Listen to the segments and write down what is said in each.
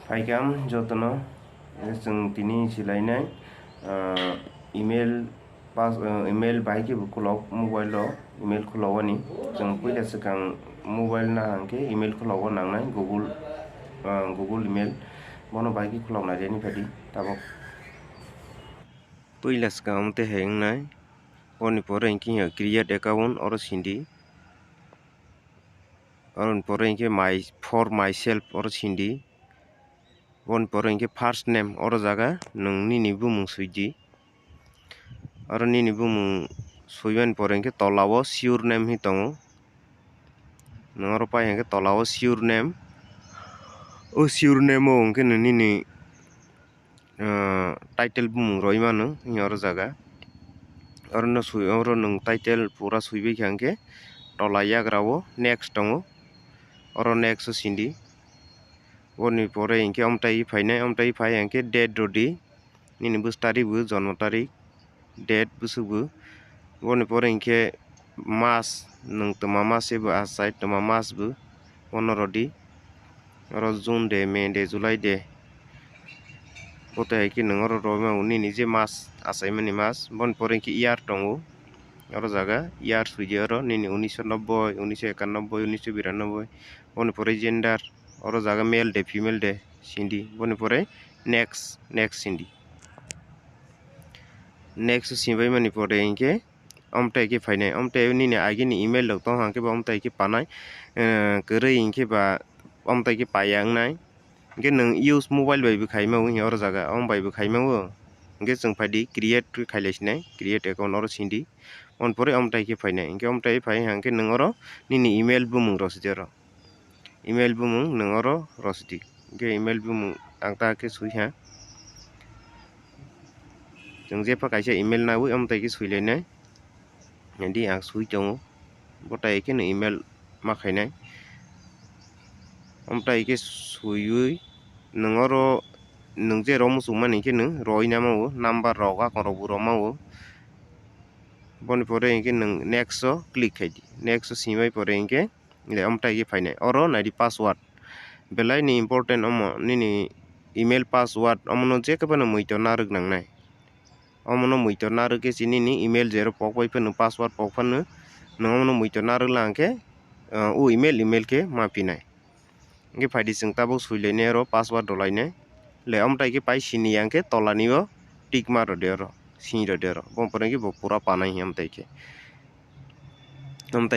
Paikam joto no जों दिनै सिलायनाय email pas email baiki bu khulok mobile lo email khulawani जों पहिला सिगां mobile na hangke email khulawo nangnai Google email bono baiki khulawna reni phadi tabok पहिला सिगां amte hengnai boni pore inki create account oro sindi aron pore inki for myself oro sindi bon pore inke first name oro jaga nung nini bumung suidi oro nini bumung suiban pore inke tolao sure name hi tongo nung oro pai inke tolao sure name o sure name o inke nini title bumung roi mano hi oro jaga oro nung title pura suibi khanke tola yagrao next tongo oro next sindi boni pore inke amtai phai inke date rodi nini bus tarik bu jonmo tarik date busubu boni pore inke mas nung toma mas ebo asai toma mas bu bono rodi oro June de May de July de bote ki nung oro roma nini je mas asai mani mas boni pore inke year tongo oro jaga year suije oro nini 1990 1991 1992 boni pore gender oro jaga male de female de sindi boni pore next sindi next simbai mani pore inke amtai ke phainai amtai nini agi ni email lok tong hangke ba amtai ke panai koroi inke ba amtai ke payang nai inke nung use mobile bai bu khaimau hi oro jaga am bai bu khaimau inke जों phadi create khailaisnai create account oro sindi on pore amtai ke phainai inke amtai phai hangke nung oro nini email bumung rosidi oro email bumung nung oro rosidi inke email bumung angta ke suiha जों जेफा kaisa email nawi amtai ke suilainai di ang sui tongo botai ke no email ma khainai amtai ke suiui nung oro nung je rom sumani ke nung roi namao number roga koro bu romao boni pore inke nung next o click khaidi next o simai pore inke le amtai ke phainai oro naidi password belai ni important omo nini email password omono je kabano muito naruk nangnai omono muito naruk ke chini ni email zero pokbai phano password pokphano nungono muito naruk langke o email ke mapinai inge phadi sing tabok suilainai ro password dolainai le amtai ke pai sini angke tolani o tick maro de ro sini ro de ro bompore ke bo pura panai amtai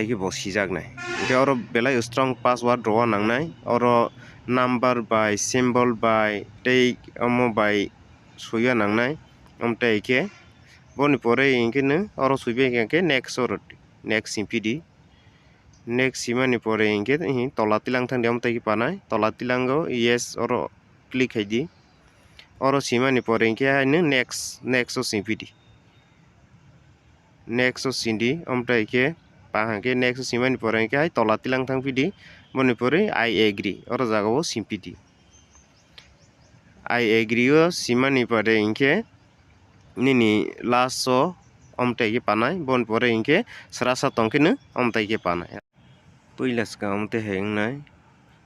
ke bo sijak nai inke oro belai strong password ro nangnai oro number by symbol by tei omo by suiya nangnai amtai ke boni pore inke no oro suibe ke next oro next simpidi next simani pore inke tola tilang thang de amtai ke panai tola tilango yes oro click haidi oro simani pore inke haino next o simpidi next o sindi amtai ke pahangke next simani pore inke hai tola tilang thang pidi boni pore I agree oro jaga o simpidi I agree o simani pore inke nini last o amtai ke panai bon pore inke srasa tongke no amtai ke panai पहिला सिगां amte hengnai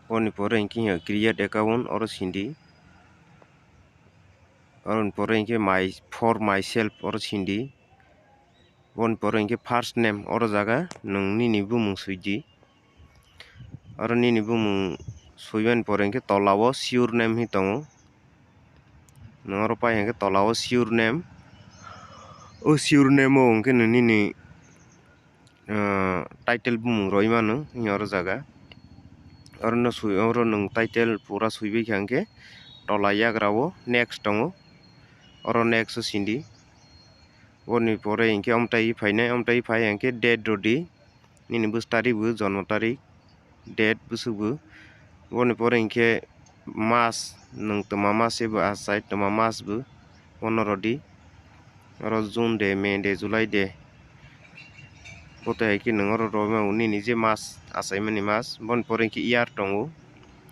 boni pore inke create account oro sindi aron pore inke for myself oro sindi bon pore inke first name oro jaga nung nini bumung suidi oro nini bumung suiban pore inke tolao sure name hi tongo nung oro pai inke tolao sure name o sure name o inke nini title bumung roi mano hi oro jaga oro nung title pura suibi khanke tola yagrao next tongo oro next sindi boni pore inke amtai phai inke date rodi nini bus tarik bu jonmo tarik date busubu boni pore inke mas nung toma mas ebo asai toma mas bu bono rodi oro June de May de July de bote ki nung oro roma nini je mas asai mani mas bon pore inke year tongo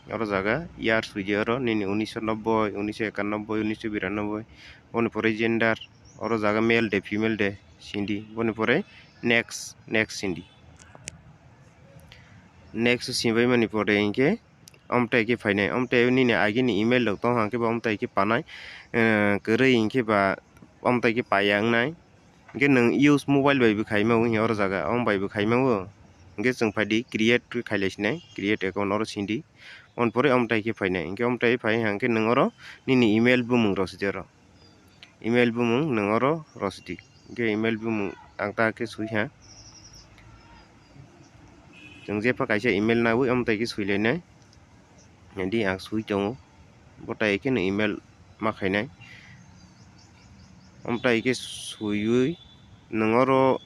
oro jaga year suije oro nini 1990 1991 1992 boni pore gender oro jaga male de female de sindi boni pore next sindi next simbai mani pore inke amtai ke fainai amtai ni ne agi ni email lok tong hangke ba amtai ke panai koroi ingke ba amtai ke payang nai ingke nang use mobile bai bo khaimao hi or jaga am bai bo khaimao ingke chung faidi create khailaisnai create account oro sindi on pore amtai ke fainai ingke amtai fai hangke nang oro nini email bumung rosidi oro email bumung nang oro rosidi ingke email bumung angta ke suiha जों जेफा kaisa email nawi amtai ke suilainai di ang sui tongo botai ke no email makhainai amtai ke suiwi nangoro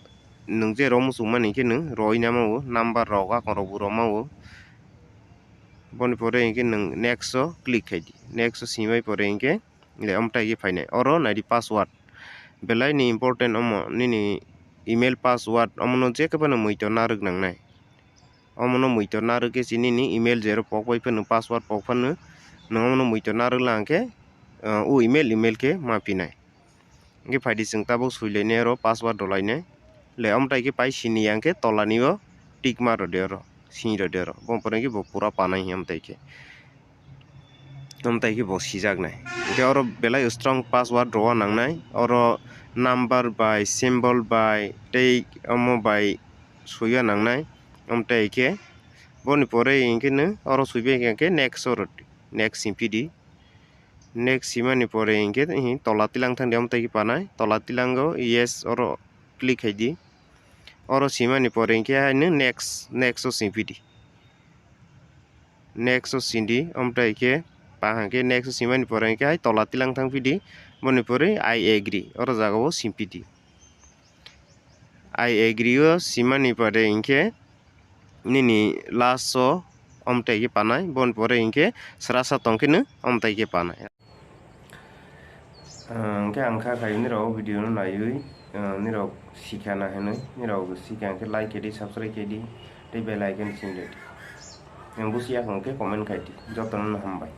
nang je rom sumani ke nang roi namao number rok akon rok romao boni pore ingke nang next o click khaidi next simai pore ingke le amtai ke fainai oro nai di password belai ni important omo nini email password omono je kabano muito naruk nangnai omono muito naruk ke sini ni email zero pokpai pano password pokpano nongono muito naruk langke u email ke mapinai ingke faidi chung tabuk suilainai oro password dolainai le amtai ke pai sini angke tolani o tick maro de oro sini ro de oro bompore ke bo pura panai amtai ke bo sijaknai ingke oro belai strong password rowa nangnai oro number by symbol by tei omo by suiya nangnai amtai ke boni pore ingke no oro suibai hingke next oro next simpidi next simani pore ingke tola tilang thang de amtai ke panai tola tilango yes oro click haidi oro simani pore ingke haino next o simpidi next o sindi amtai ke pahangke next simani pore ingke hai tola tilang thang pidi boni pore I agree oro jaga o simpidi I agree o simani pore ingke nini last o amtai ke panai bon pore ingke serasa tongke no amtai ke panai ingke angkha kai ni rok video no naiwi ni rok sikhana hinui ni rok sikha ke like kedi subscribe kedi tei bell icon sindi yang busia hongke comment kai di joto no hambai